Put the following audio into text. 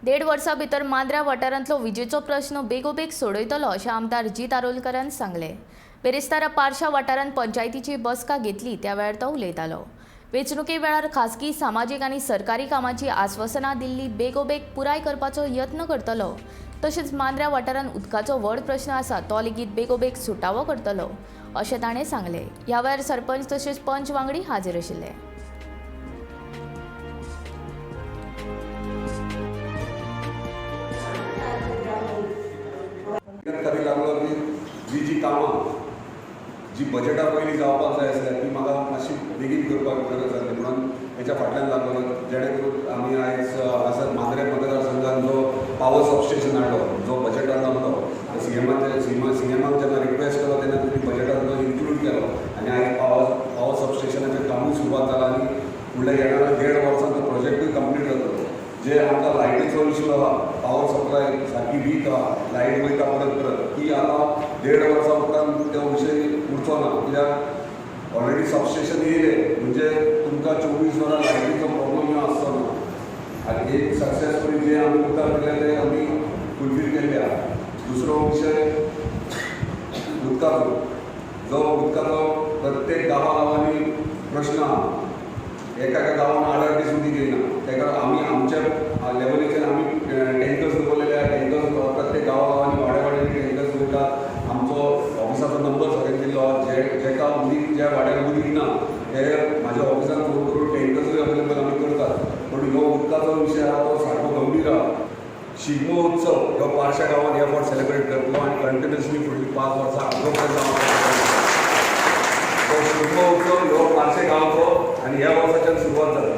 देड वर्सां भितर मांद्र्या वाठारांतलो विजेचो प्रश्न बेगोबेग सोडयतलो अशें आमदार अजीत आरोलकरान सांगलें। बेरेस्तारा पारशा वाठारांत पंचायतीची बसका घेतली त्या वेळार तो उलयतालो। वेंचणुके वेळार खासगी सामाजीक आनी सरकारी कामांची आस्वासनां दिल्ली बेगोबेग पुराय करपाचो यत्न करतलो। तशेंच मांद्र्या वाठारांत उदकाचो व्हड प्रश्न आसा तो लेगीत बेगोबेग सुटावो करतलो अशें ताणें सांगलें। ह्या वेळार सरपंच तशेंच पंच वांगडी हाजीर आशिल्ले। करी लागलो की जी कामां जी बजेटा पयलीं जावपाक जाय आसल्या ती म्हाका मातशी बेगीन करपाक गरज जाली म्हणून हेच्या फाटल्यान लागलो जेणे करून आमी आयज हांगासर मांद्रे मतदारसंघात जो पावर सबस्टेशन हाडलो जो बजेटान लागलो सीएमाक जेन्ना रिक्वेस्ट केलो तेन्ना तुमी बजेटान तो इन्क्लूड केलो आनी आयज पावर सबस्टेशनाचें कामूय सुरवात जालां आनी फुडल्या येणाऱ्या 1.5 वर्सांत तो प्रोजेक्टूय कंप्लीट जातलो। जे आमकां लायटीचो इश्यू आहा पावर सप्लाय सारकी वीक आहा लायट वयता परत ती आतां 1.5 वर्सां उपरांत तो विशय उरचो ना कित्याक ऑलरेडी सबस्टेशन येयले म्हणजे तुमकां 24 वरां लायटीचो प्रॉब्लम ह्यो आसचो ना आनी एक सक्सेसफुली जे आमी उतर केले ते आमी फुलफील केल्ले आहा। दुसरो विशय उदकाचो जो उदकाचो प्रत्येक गांवांनी प्रश्न आहा एका गांवान 8 दीस उदीक येयना ताका आमी आमच्या लेवलीचेर आमी टँकर्स दवरलेले आहा। टँकर्स प्रत्येक गांवांनी वाड्या टँकर्स वयतात। आमचो ऑफिसाचो नंबर सगळ्यांक दिल्लो जेका उदीक ज्या वाड्याक उदीक ना ते म्हाज्या ऑफिसान फोन करून टँकर्सूय अवेलेबल आमी करतात। पूण ह्यो उदकाचो विशय आहा तो सारको गंभीर आहा। शिगमो उत्सव ह्यो पारशा गांवांत ह्या फावट सेलेब्रेट करतलो आनी कंटिन्युअसली फुडलीं 5 वर्सां शिगमो उत्सव ह्यो पारशे गांवचो आनी ह्या वर्साच्यान सुरवात जाता।